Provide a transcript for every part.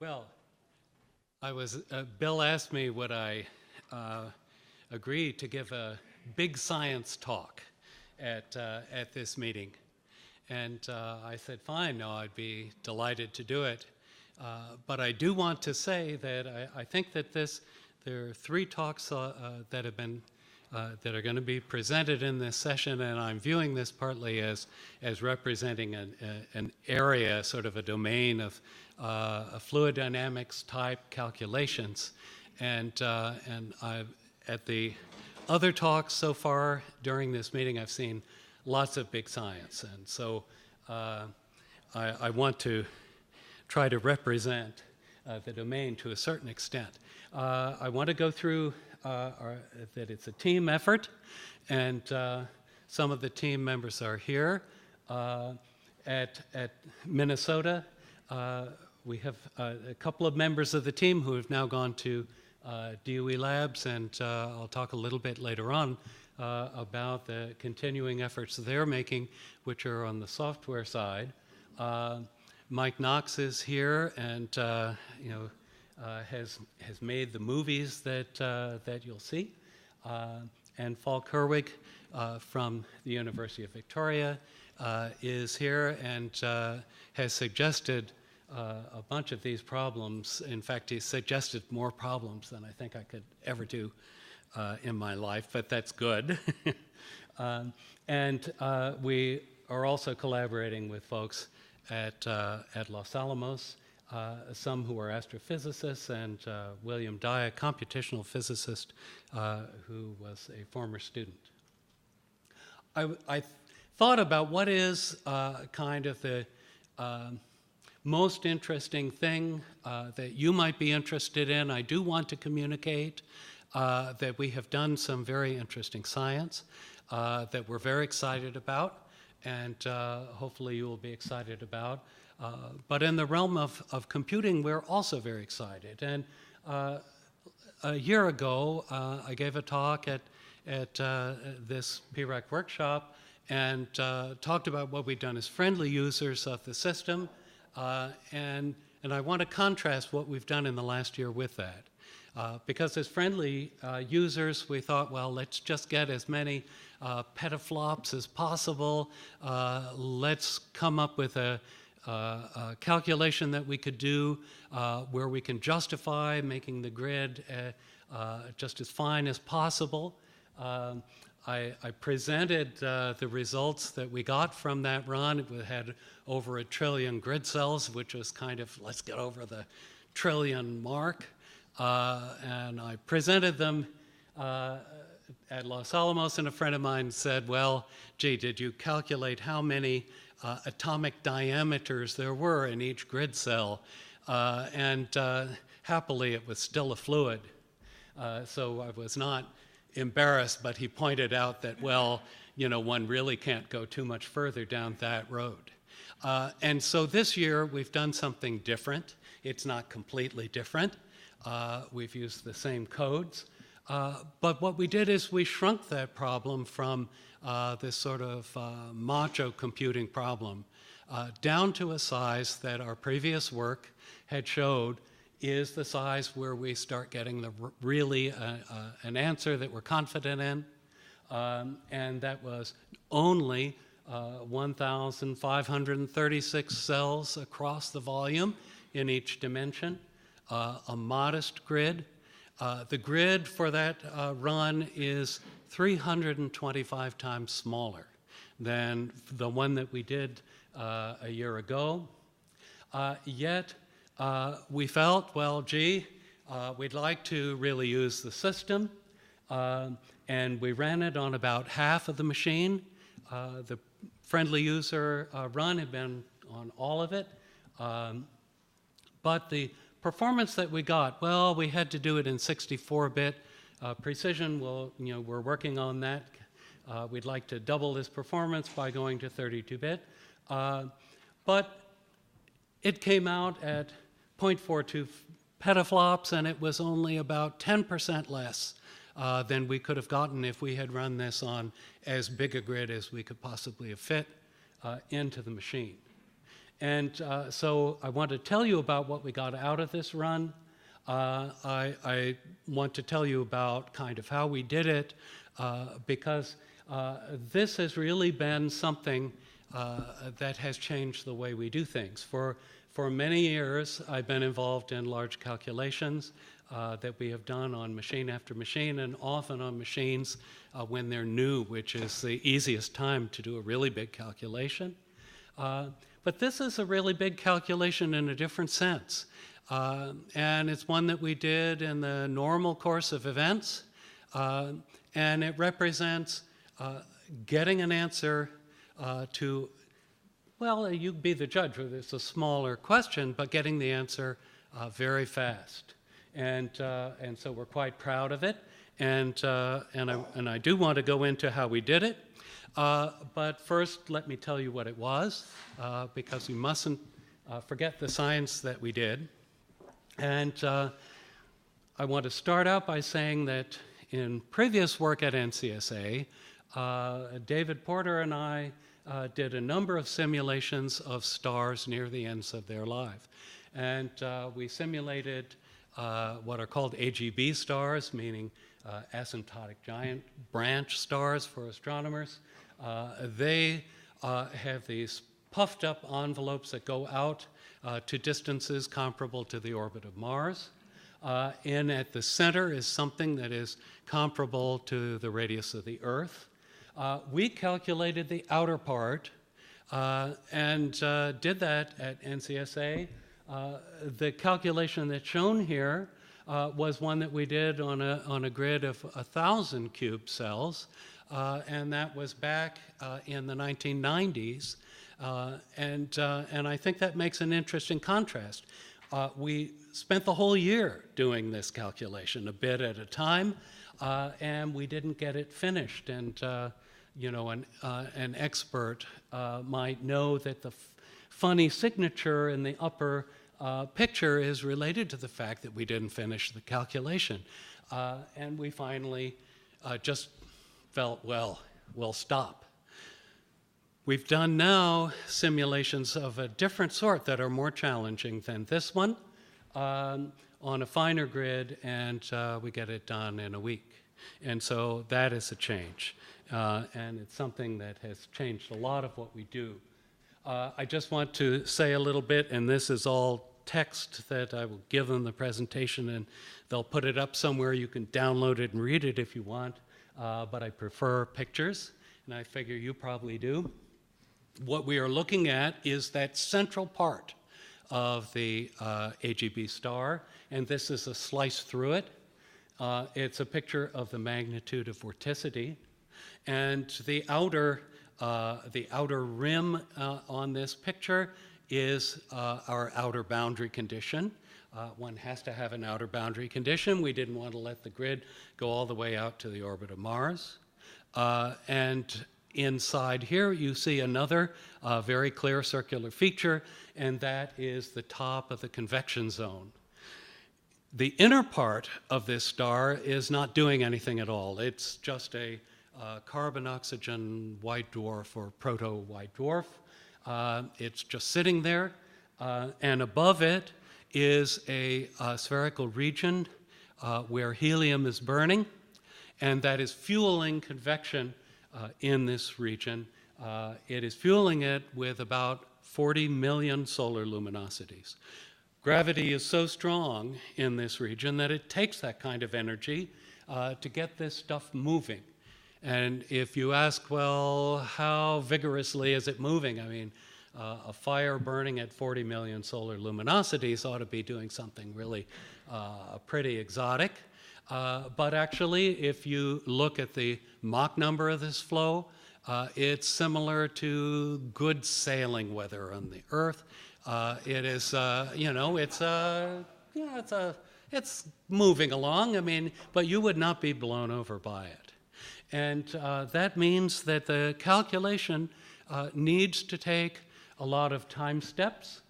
Well, Bill asked me would I agree to give a big science talk at this meeting. And I said, fine, no, I'd be delighted to do it. But I do want to say that I think that there are 3 talks that have been that are going to be presented in this session, and I'm viewing this partly as representing an area, sort of a domain of fluid dynamics type calculations. And at the other talks so far during this meeting, I've seen lots of big science, and so I want to try to represent the domain to a certain extent. I want to go through that it's a team effort, and some of the team members are here. At Minnesota, we have a couple of members of the team who have now gone to DOE Labs, and I'll talk a little bit later on about the continuing efforts they're making, which are on the software side. Mike Knox is here, and has made the movies that you'll see, and Falk Herwig from the University of Victoria is here and has suggested a bunch of these problems. In fact, he suggested more problems than I think I could ever do in my life, but that's good. And we are also collaborating with folks at Los Alamos, some who are astrophysicists, and William Dye, a computational physicist who was a former student. I thought about what is kind of the most interesting thing that you might be interested in. I do want to communicate that we have done some very interesting science that we're very excited about, and hopefully you will be excited about. But in the realm of computing, we're also very excited. And a year ago, I gave a talk at this PREC workshop and talked about what we've done as friendly users of the system. And I want to contrast what we've done in the last year with that. Because as friendly users, we thought, well, let's just get as many petaflops as possible. Let's come up with a calculation that we could do where we can justify making the grid just as fine as possible. I presented the results that we got from that run. We had over 1 trillion grid cells, which was kind of, let's get over the trillion mark. And I presented them at Los Alamos, and a friend of mine said, well, gee, did you calculate how many atomic diameters there were in each grid cell? And happily, it was still a fluid. So I was not embarrassed, but he pointed out that, well, one really can't go too much further down that road. And so this year, we've done something different. It's not completely different. We've used the same codes. But what we did is we shrunk that problem from this sort of macho computing problem down to a size that our previous work had showed is the size where we start getting really an answer that we're confident in. And that was only 1,536 cells across the volume in each dimension, a modest grid. The grid for that run is 325 times smaller than the one that we did a year ago. Yet we felt, well, gee, we'd like to really use the system, and we ran it on about half of the machine. The friendly user run had been on all of it, but the performance that we got, well, we had to do it in 64-bit precision. Well, we're working on that. We'd like to double this performance by going to 32-bit. But it came out at 0.42 petaflops, and it was only about 10% less than we could have gotten if we had run this on as big a grid as we could possibly have fit into the machine. So I want to tell you about what we got out of this run. I want to tell you about kind of how we did it, because this has really been something that has changed the way we do things. For many years, I've been involved in large calculations that we have done on machine after machine, and often on machines when they're new, which is the easiest time to do a really big calculation. But this is a really big calculation in a different sense. And it's one that we did in the normal course of events. And it represents getting an answer to, well, you be the judge whether it's a smaller question, but getting the answer very fast. And so we're quite proud of it. And I do want to go into how we did it. But first, let me tell you what it was, because we mustn't forget the science that we did. And I want to start out by saying that in previous work at NCSA, David Porter and I did a number of simulations of stars near the ends of their life. And we simulated what are called AGB stars, meaning asymptotic giant branch stars for astronomers. They have these puffed up envelopes that go out to distances comparable to the orbit of Mars. And at the center is something that is comparable to the radius of the Earth. We calculated the outer part and did that at NCSA. The calculation that's shown here was one that we did on a grid of 1,000 cube cells, and that was back in the 1990s. And I think that makes an interesting contrast. We spent the whole year doing this calculation, a bit at a time, and we didn't get it finished. And you know, an expert might know that the funny signature in the upper picture is related to the fact that we didn't finish the calculation. And we finally just felt, well, we'll stop. We've done now simulations of a different sort that are more challenging than this one on a finer grid, and we get it done in a week. And so that is a change. And it's something that has changed a lot of what we do. I just want to say a little bit, and this is all text that I will give them the presentation, and they'll put it up somewhere. You can download it and read it if you want, but I prefer pictures, and I figure you probably do. What we are looking at is that central part of the AGB star, and this is a slice through it. It's a picture of the magnitude of vorticity, and the outer rim on this picture is our outer boundary condition. One has to have an outer boundary condition. We didn't want to let the grid go all the way out to the orbit of Mars. And inside here, you see another very clear circular feature, and that is the top of the convection zone. The inner part of this star is not doing anything at all. It's just a carbon-oxygen white dwarf or proto-white dwarf. It's just sitting there, and above it is a spherical region where helium is burning, and that is fueling convection in this region. It is fueling it with about 40 million solar luminosities. Gravity is so strong in this region that it takes that kind of energy to get this stuff moving. And if you ask, well, how vigorously is it moving? I mean, a fire burning at 40 million solar luminosities ought to be doing something really pretty exotic. But actually, if you look at the Mach number of this flow, it's similar to good sailing weather on the Earth. It is, you know, it's moving along. I mean, but you would not be blown over by it. And that means that the calculation needs to take a lot of time steps.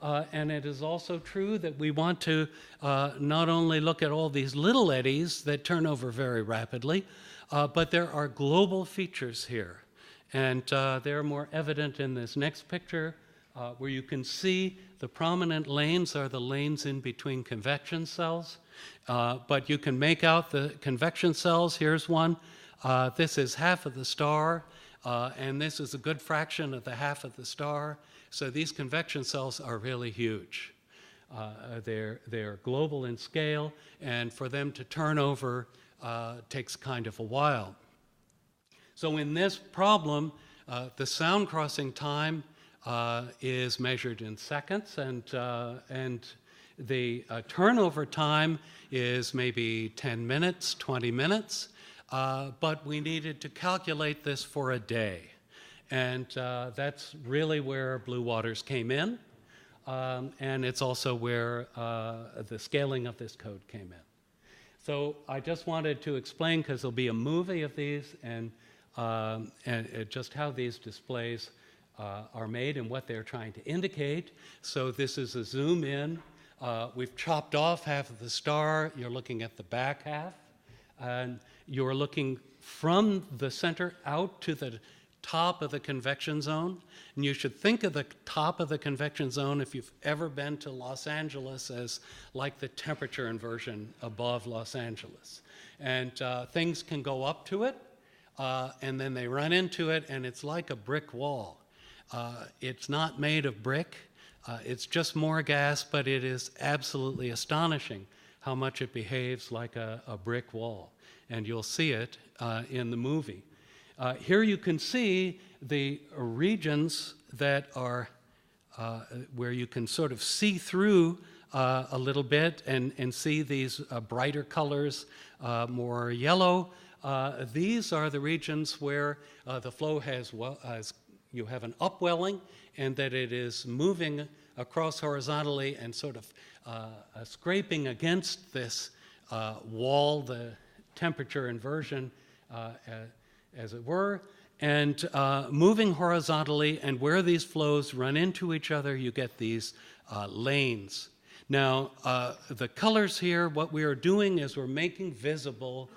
And it is also true that we want to not only look at all these little eddies that turn over very rapidly, but there are global features here. And they're more evident in this next picture, where you can see the prominent lanes are the lanes in between convection cells. But you can make out the convection cells. Here's one. This is half of the star, and this is a good fraction of the half of the star. So these convection cells are really huge. They're global in scale, and for them to turn over takes kind of a while. So in this problem, the sound crossing time is measured in seconds, and the turnover time is maybe 10 minutes, 20 minutes, but we needed to calculate this for a day. And that's really where Blue Waters came in, and it's also where the scaling of this code came in. So I just wanted to explain, because there'll be a movie of these, and just how these displays are made and what they're trying to indicate. So this is a zoom in. We've chopped off half of the star. You're looking at the back half. And you're looking from the center out to the top of the convection zone. And you should think of the top of the convection zone, if you've ever been to Los Angeles, as like the temperature inversion above Los Angeles. And things can go up to it, and then they run into it, and it's like a brick wall. It's not made of brick. It's just more gas, but it is absolutely astonishing how much it behaves like a brick wall. And you'll see it in the movie. Here you can see the regions that are where you can sort of see through a little bit and see these brighter colors, more yellow. These are the regions where the flow has you have an upwelling, and that it is moving across horizontally and sort of scraping against this wall, the temperature inversion, as it were, and moving horizontally. And where these flows run into each other, you get these lanes. Now, the colors here, what we are doing is we're making visible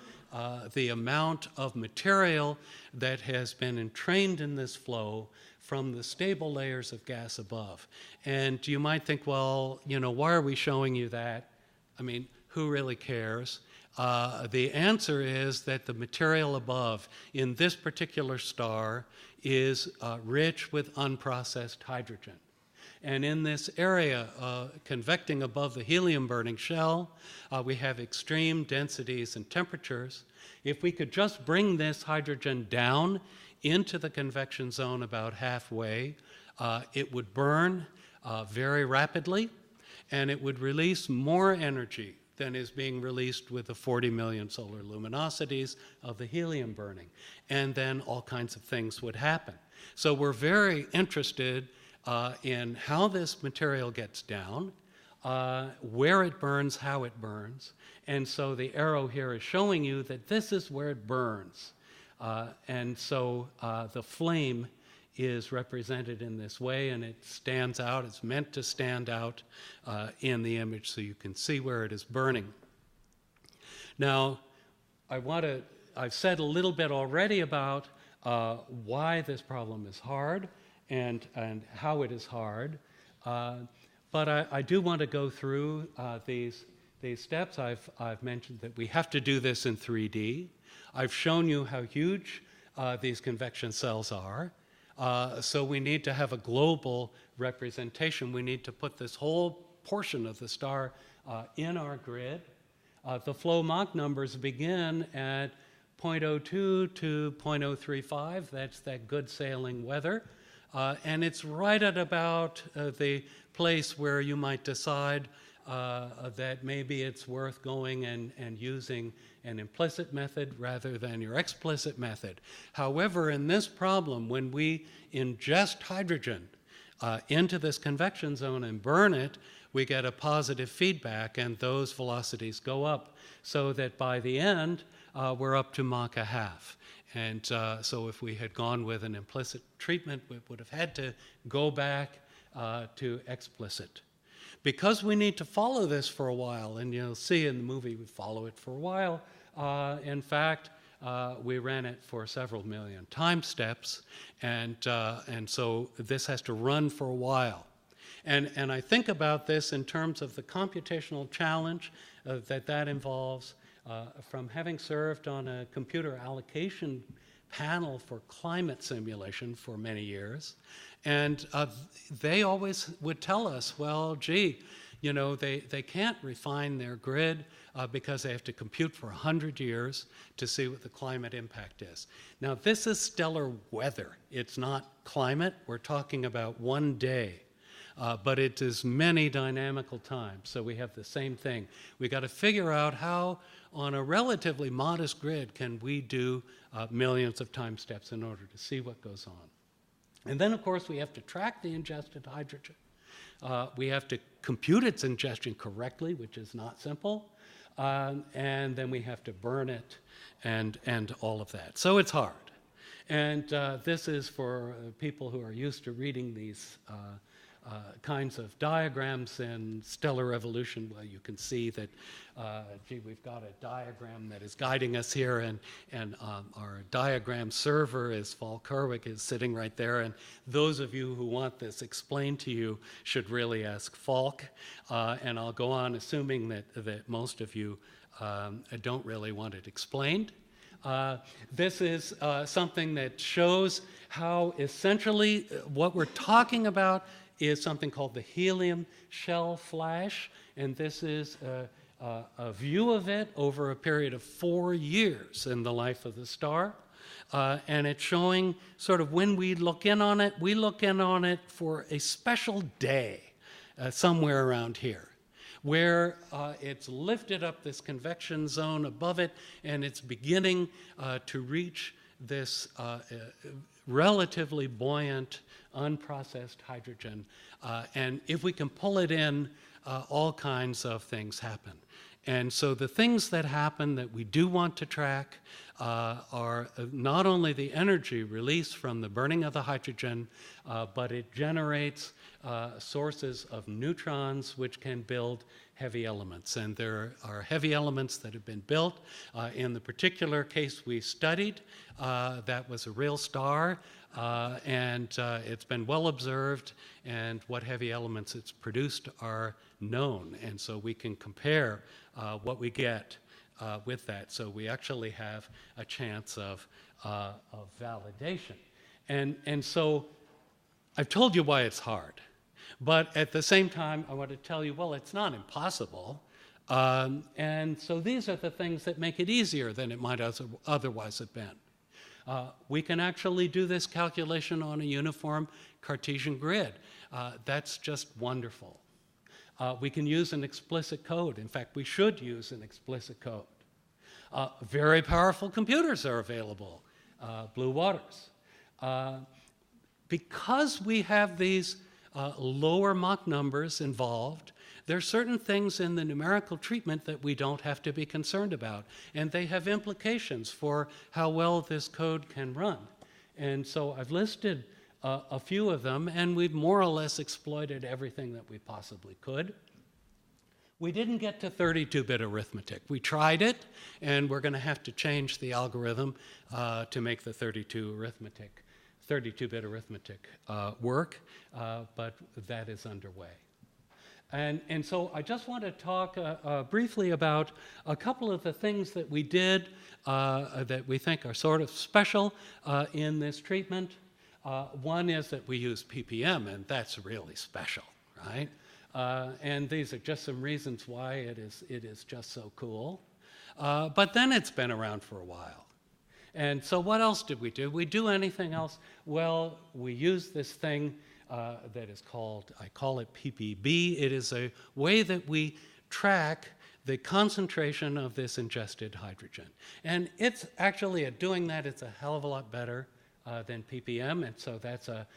the amount of material that has been entrained in this flow from the stable layers of gas above. And you might think, well, why are we showing you that? I mean, who really cares? The answer is that the material above in this particular star is rich with unprocessed hydrogen. And in this area, convecting above the helium-burning shell, we have extreme densities and temperatures. If we could just bring this hydrogen down into the convection zone about halfway, it would burn very rapidly, and it would release more energy than is being released with the 40 million solar luminosities of the helium burning. And then all kinds of things would happen. So we're very interested in how this material gets down, where it burns, how it burns. And so the arrow here is showing you that this is where it burns. And so the flame is represented in this way, and it stands out. It's meant to stand out in the image so you can see where it is burning. Now, I've said a little bit already about why this problem is hard and how it is hard. But I do want to go through these steps. I've mentioned that we have to do this in 3D. I've shown you how huge these convection cells are. So we need to have a global representation. We need to put this whole portion of the star in our grid. The flow Mach numbers begin at 0.02 to 0.035. That's that good sailing weather. And it's right at about the place where you might decide that maybe it's worth going and using an implicit method rather than your explicit method. However, in this problem, when we ingest hydrogen into this convection zone and burn it, we get a positive feedback, and those velocities go up, so that by the end, we're up to Mach 1/2. And so if we had gone with an implicit treatment, we would have had to go back to explicit. Because we need to follow this for a while, and you'll see in the movie we follow it for a while. In fact, we ran it for several million time steps, and so this has to run for a while. And I think about this in terms of the computational challenge that involves, from having served on a computer allocation panel for climate simulation for many years. And they always would tell us, well, gee, you know, they can't refine their grid because they have to compute for 100 years to see what the climate impact is. Now, this is stellar weather. It's not climate. We're talking about one day. But it is many dynamical times, so we have the same thing. We got to figure out how, on a relatively modest grid, can we do millions of time steps in order to see what goes on. And then, of course, we have to track the ingested hydrogen. We have to compute its ingestion correctly, which is not simple. And then we have to burn it and all of that. So it's hard. And this is for people who are used to reading these kinds of diagrams in stellar evolution. Well, you can see that, gee, we've got a diagram that is guiding us here, and our diagram server is Paul Kerwick is sitting right there, and those of you who want this explained to you should really ask Falk, and I'll go on assuming that most of you don't really want it explained. This is something that shows how essentially what we're talking about is something called the helium shell flash, and this is a view of it over a period of 4 years in the life of the star. And it's showing sort of when we look in on it for a special day somewhere around here, where it's lifted up this convection zone above it, and it's beginning to reach this relatively buoyant, unprocessed hydrogen. And if we can pull it in, all kinds of things happen. And so the things that happen that we do want to track are not only the energy released from the burning of the hydrogen, but it generates sources of neutrons which can build heavy elements. And there are heavy elements that have been built. In the particular case we studied, that was a real star, and it's been well observed, and what heavy elements it's produced are known. And so we can compare what we get with that. So we actually have a chance of validation. And so I've told you why it's hard. But at the same time, I want to tell you, well, it's not impossible. And so these are the things that make it easier than it might otherwise have been. We can actually do this calculation on a uniform Cartesian grid. That's just wonderful. We can use an explicit code. In fact, we should use an explicit code. Very powerful computers are available, Blue Waters. Because we have these lower Mach numbers involved, there are certain things in the numerical treatment that we don't have to be concerned about, and they have implications for how well this code can run. And so I've listed a few of them, and we've more or less exploited everything that we possibly could. We didn't get to 32-bit arithmetic. We tried it, and we're going to have to change the algorithm to make the 32-bit arithmetic work, but that is underway. And so I just want to talk briefly about a couple of the things that we did that we think are sort of special in this treatment. One is that we use ppm, and that's really special, right? And these are just some reasons why it is just so cool. But then it's been around for a while. And so what else did we do? We do anything else? Well, we use this thing that is called, I call it PPB. It is a way that we track the concentration of this ingested hydrogen. And it's actually, at doing that, it's a hell of a lot better than ppm, and so that's a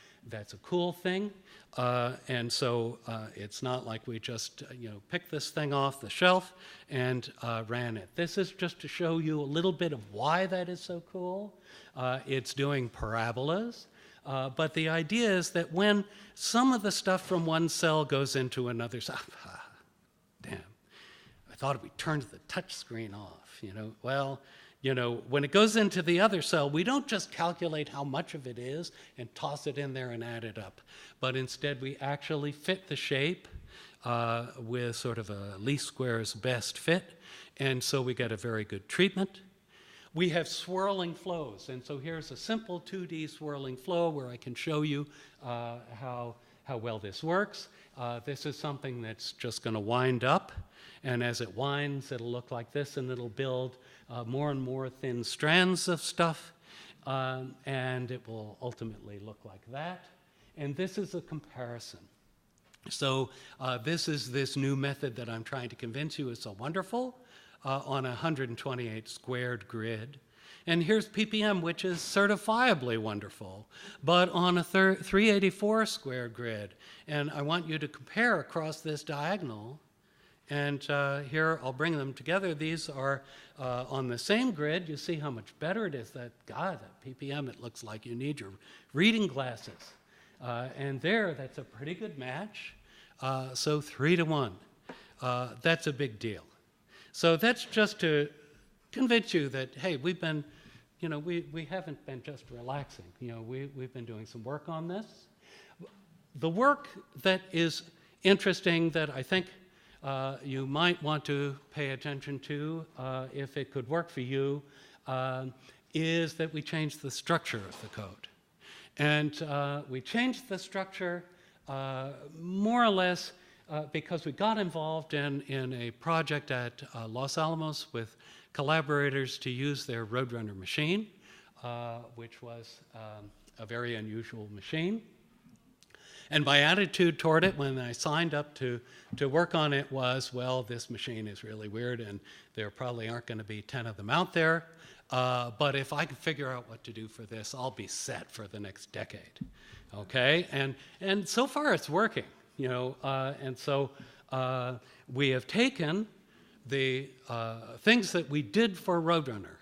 cool thing. And so it's not like we just picked this thing off the shelf and ran it. This is just to show you a little bit of why that is so cool. It's doing parabolas. But the idea is that when some of the stuff from one cell goes into another cell, damn, thought we turned the touch screen off, Well, when it goes into the other cell, we don't just calculate how much of it is and toss it in there and add it up, but instead we actually fit the shape with sort of a least squares best fit, and so we get a very good treatment. We have swirling flows, and so here's a simple 2D swirling flow where I can show you how well this works. This is something that's just going to wind up, and as it winds, it'll look like this, and it'll build more and more thin strands of stuff, and it will ultimately look like that. And this is a comparison. So this is this new method that I'm trying to convince you is so wonderful on a 128 squared grid. And here's ppm, which is certifiably wonderful, but on a 384 square grid. And I want you to compare across this diagonal. And here, I'll bring them together. These are on the same grid. You see how much better it is. That ppm, it looks like you need your reading glasses. And there, that's a pretty good match. So 3-to-1. That's a big deal. So that's just to convince you that, hey, we've been, we haven't been just relaxing. We've been doing some work on this. The work that is interesting that I think you might want to pay attention to, if it could work for you, is that we changed the structure of the code. And we changed the structure more or less because we got involved in a project at Los Alamos with collaborators to use their Roadrunner machine, which was a very unusual machine. And my attitude toward it when I signed up to work on it was, well, this machine is really weird and there probably aren't going to be 10 of them out there. But if I can figure out what to do for this, I'll be set for the next decade. Okay? And so far it's working, and so we have taken the things that we did for Roadrunner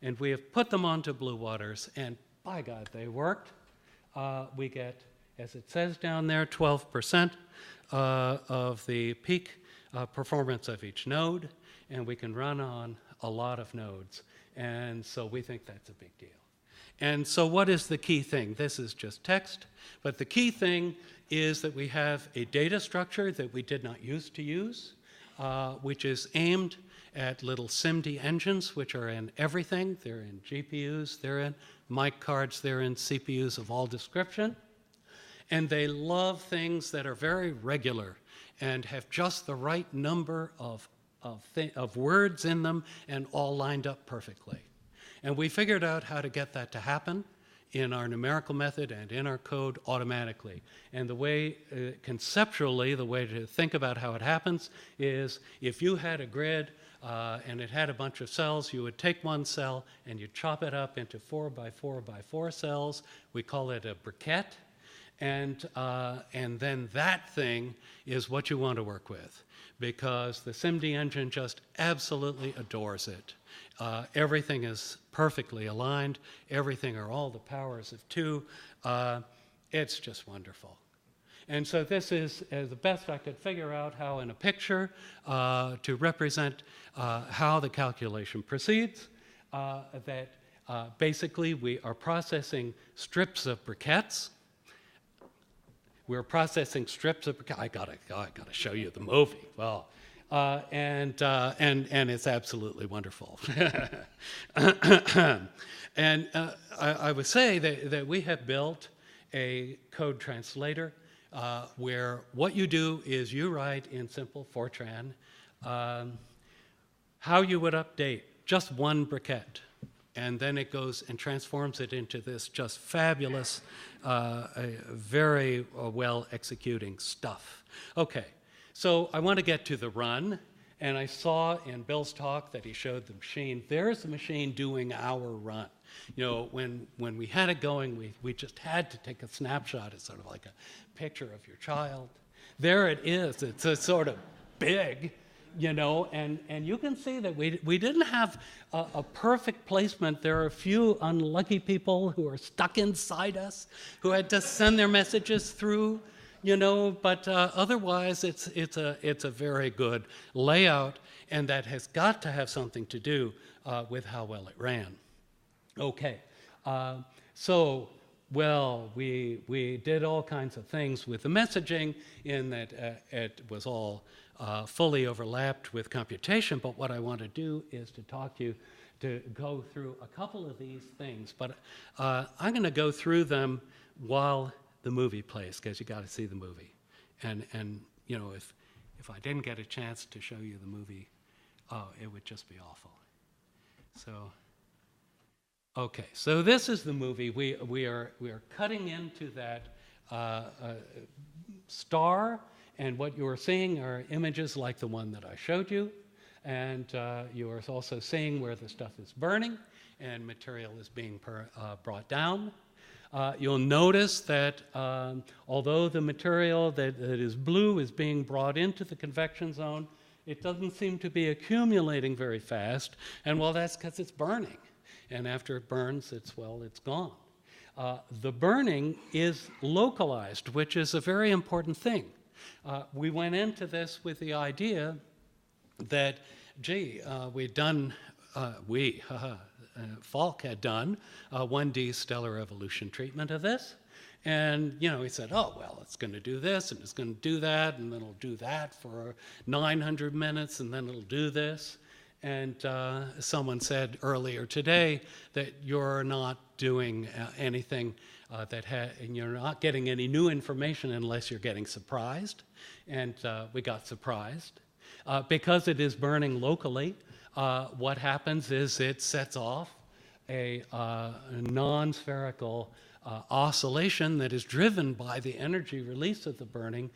and we have put them onto Blue Waters, and by God, they worked. We get, as it says down there, 12% of the peak performance of each node, and we can run on a lot of nodes. And so we think that's a big deal. And so what is the key thing? This is just text, but the key thing is that we have a data structure that we did not used to use, which is aimed at little SIMD engines, which are in everything. They're in GPUs, they're in mic cards, they're in CPUs of all description. And they love things that are very regular and have just the right number of words in them and all lined up perfectly. And we figured out how to get that to happen in our numerical method and in our code automatically. And the way, conceptually, the way to think about how it happens is if you had a grid and it had a bunch of cells, you would take one cell and you chop it up into 4 by 4 by 4 cells. We call it a briquette. And then that thing is what you want to work with, because the SIMD engine just absolutely adores it. Everything is perfectly aligned. Everything are all the powers of 2. It's just wonderful. And so this is the best I could figure out how in a picture to represent how the calculation proceeds, that basically we are processing strips of briquettes. We're processing strips of briquettes. I gotta show you the movie. Well, and it's absolutely wonderful. And I would say that we have built a code translator where what you do is you write in simple Fortran how you would update just one briquette. And then it goes and transforms it into this just fabulous, very well executing stuff. Okay, so I want to get to the run. And I saw in Bill's talk that he showed the machine. There's the machine doing our run. When we had it going, we just had to take a snapshot. It's sort of like a picture of your child. There it is. It's a sort of big. And you can see that we didn't have a perfect placement. There are a few unlucky people who are stuck inside us, who had to send their messages through, but otherwise it's a very good layout, and that has got to have something to do with how well it ran. Okay, so, well, we did all kinds of things with the messaging in that it was all fully overlapped with computation, but what I want to do is to talk to you, to go through a couple of these things, but I'm going to go through them while the movie plays, because you got to see the movie. And if I didn't get a chance to show you the movie, it would just be awful. So, okay, so this is the movie. We are cutting into that star, and what you are seeing are images like the one that I showed you, and you are also seeing where the stuff is burning and material is being brought down. You'll notice that although the material that is blue is being brought into the convection zone, it doesn't seem to be accumulating very fast, and well, that's because it's burning. And after it burns, it's gone. The burning is localized, which is a very important thing. We went into this with the idea that, Falk had done 1D stellar evolution treatment of this. And, he said, oh, well, it's going to do this, and it's going to do that, and then it'll do that for 900 minutes, and then it'll do this. And someone said earlier today that you're not doing anything and you're not getting any new information unless you're getting surprised. And we got surprised. Because it is burning locally, what happens is it sets off a non-spherical oscillation that is driven by the energy release of the burning,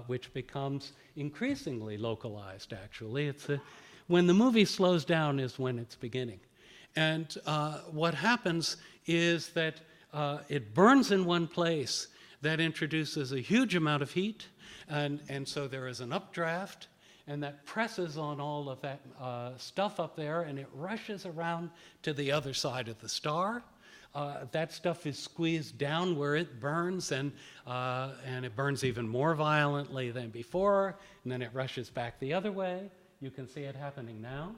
which becomes increasingly localized, actually. When the movie slows down is when it's beginning. And what happens is that it burns in one place that introduces a huge amount of heat, and so there is an updraft, and that presses on all of that stuff up there, and it rushes around to the other side of the star. That stuff is squeezed down where it burns, and it burns even more violently than before, and then it rushes back the other way. You can see it happening now.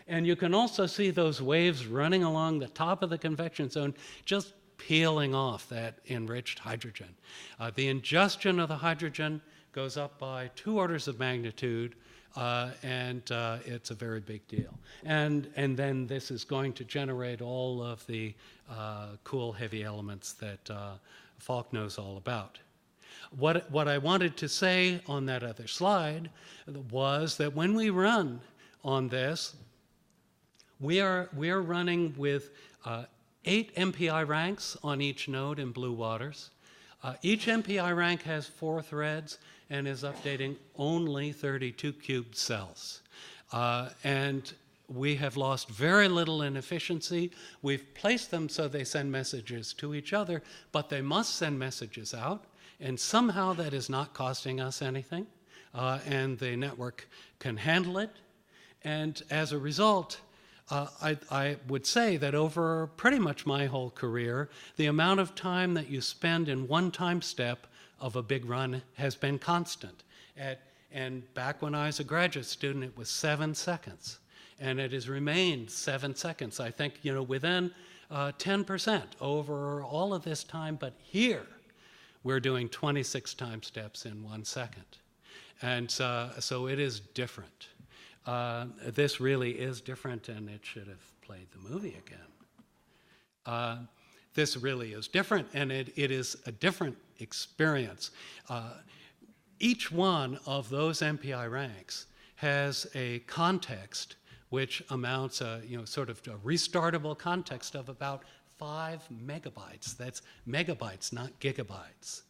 And you can also see those waves running along the top of the convection zone, just peeling off that enriched hydrogen. The ingestion of the hydrogen goes up by 2 orders of magnitude, and it's a very big deal. And then this is going to generate all of the cool heavy elements that Falk knows all about. What I wanted to say on that other slide was that when we run on this, we are running with 8 MPI ranks on each node in Blue Waters. Each MPI rank has 4 threads and is updating only 32 cubed cells. And we have lost very little in efficiency. We've placed them so they send messages to each other, but they must send messages out, and somehow that is not costing us anything, and the network can handle it. And as a result, I would say that over pretty much my whole career, the amount of time that you spend in one time step of a big run has been constant. And back when I was a graduate student, it was 7 seconds. And it has remained 7 seconds, I think, within 10% over all of this time. But here, we're doing 26 time steps in 1 second. And so it is different. This really is different, and it should have played the movie again. This really is different, and it is a different experience. Each one of those MPI ranks has a context which amounts, sort of a restartable context of about 5 megabytes. That's megabytes, not gigabytes.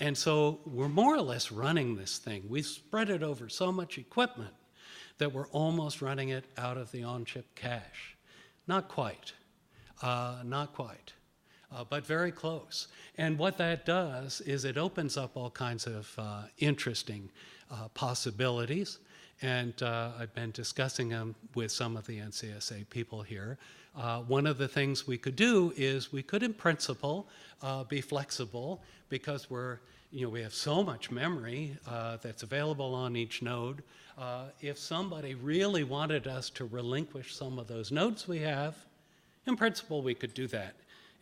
And so we're more or less running this thing. We spread it over so much equipment that we're almost running it out of the on-chip cache. Not quite, but very close. And what that does is it opens up all kinds of interesting possibilities. And I've been discussing them with some of the NCSA people here. One of the things we could do is we could, in principle, be flexible, because we're we have so much memory that's available on each node. If somebody really wanted us to relinquish some of those nodes we have, in principle, we could do that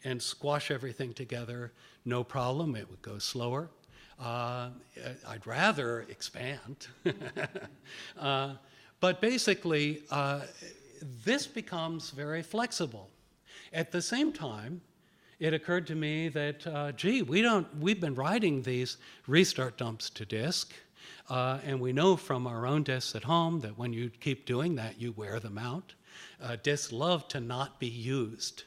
and squash everything together, no problem. It would go slower. I'd rather expand. But basically, this becomes very flexible. At the same time, it occurred to me that, we've been writing these restart dumps to disk, and we know from our own disks at home that when you keep doing that, you wear them out. Disks love to not be used.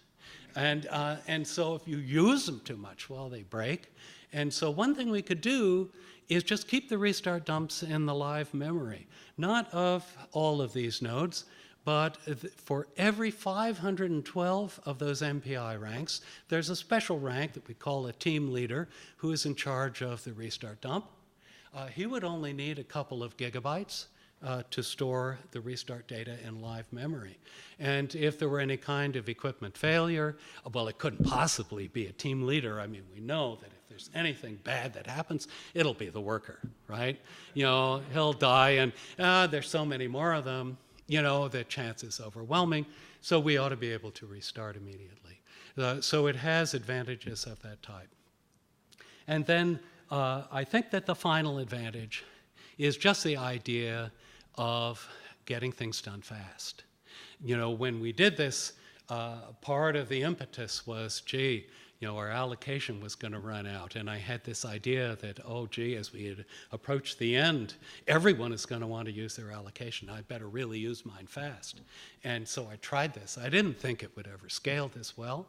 And so if you use them too much, well, they break. And so one thing we could do is just keep the restart dumps in the live memory, not of all of these nodes, but for every 512 of those MPI ranks, there's a special rank that we call a team leader who is in charge of the restart dump. He would only need a couple of gigabytes to store the restart data in live memory. And if there were any kind of equipment failure, well, it couldn't possibly be a team leader. I mean, we know that if there's anything bad that happens, it'll be the worker, right? He'll die, and there's so many more of them, the chance is overwhelming, so we ought to be able to restart immediately. So it has advantages of that type. And then I think that the final advantage is just the idea of getting things done fast. When we did this, part of the impetus was, our allocation was going to run out. And I had this idea that, as we had approached the end, everyone is going to want to use their allocation. I better really use mine fast. And so I tried this. I didn't think it would ever scale this well.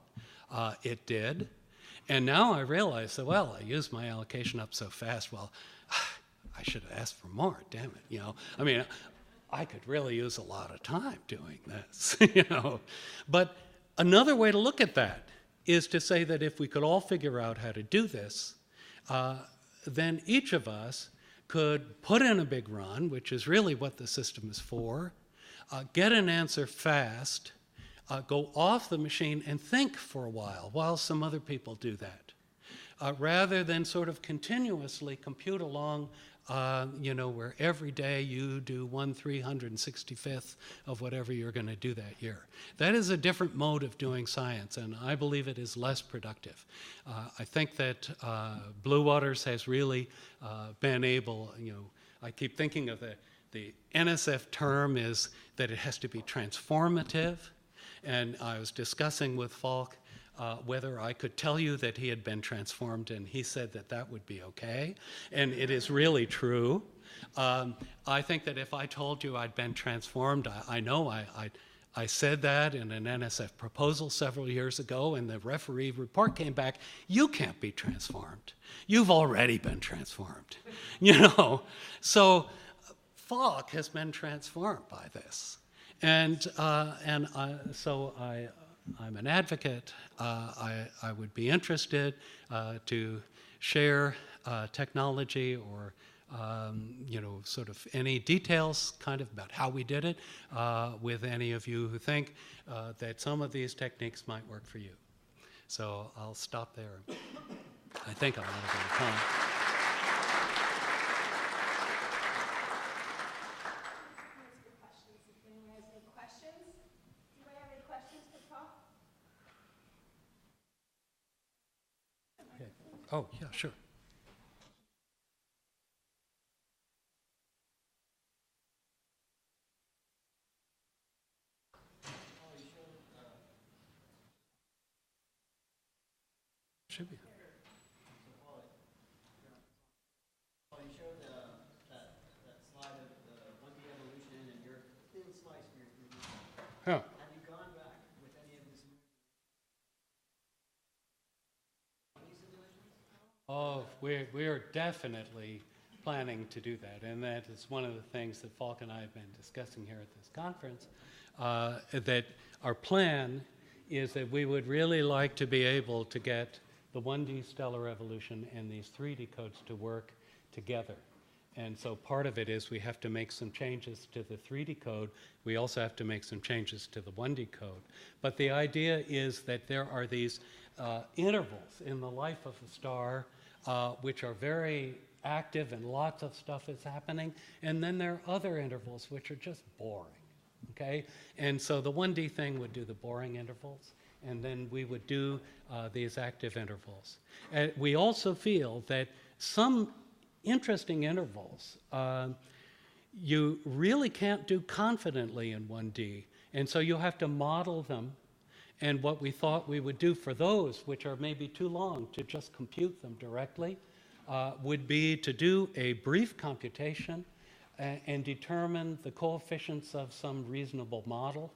It did. And now I realize that, I used my allocation up so fast. Well, I should have asked for more, damn it, I could really use a lot of time doing this, But another way to look at that is to say that if we could all figure out how to do this, then each of us could put in a big run, which is really what the system is for, get an answer fast, go off the machine and think for a while some other people do that, rather than sort of continuously compute along, where every day you do 1/365th of whatever you're going to do that year. That is a different mode of doing science, and I believe it is less productive. I think that Blue Waters has really been able, I keep thinking of the NSF term is that it has to be transformative, and I was discussing with Falk whether I could tell you that he had been transformed, and he said that that would be okay, and it is really true. I think that if I told you I'd been transformed, I know I said that in an NSF proposal several years ago, and the referee report came back, you can't be transformed. You've already been transformed, So Falk has been transformed by this. And so I'm an advocate. I would be interested to share technology or sort of any details kind of about how we did it with any of you who think that some of these techniques might work for you. So I'll stop there. I think I'm out of time. Oh, yeah, sure. Should be. Well, you showed that slide of the 1D evolution and your thin slice for your 3D. Yeah. Have you gone back with any of this simulations? Oh, we are definitely planning to do that, and that is one of the things that Falk and I have been discussing here at this conference, that our plan is that we would really like to be able to get the 1D stellar evolution and these 3D codes to work together. And so part of it is we have to make some changes to the 3D code. We also have to make some changes to the 1D code. But the idea is that there are these intervals in the life of a star which are very active and lots of stuff is happening. And then there are other intervals which are just boring, okay? And so the 1D thing would do the boring intervals, and then we would do these active intervals. We also feel that some interesting intervals you really can't do confidently in 1D, and so you have to model them. And what we thought we would do for those, which are maybe too long to just compute them directly, would be to do a brief computation and determine the coefficients of some reasonable model,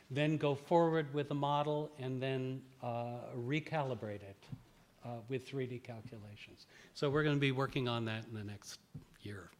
then go forward with the model and then recalibrate it with 3D calculations. So we're going to be working on that in the next year.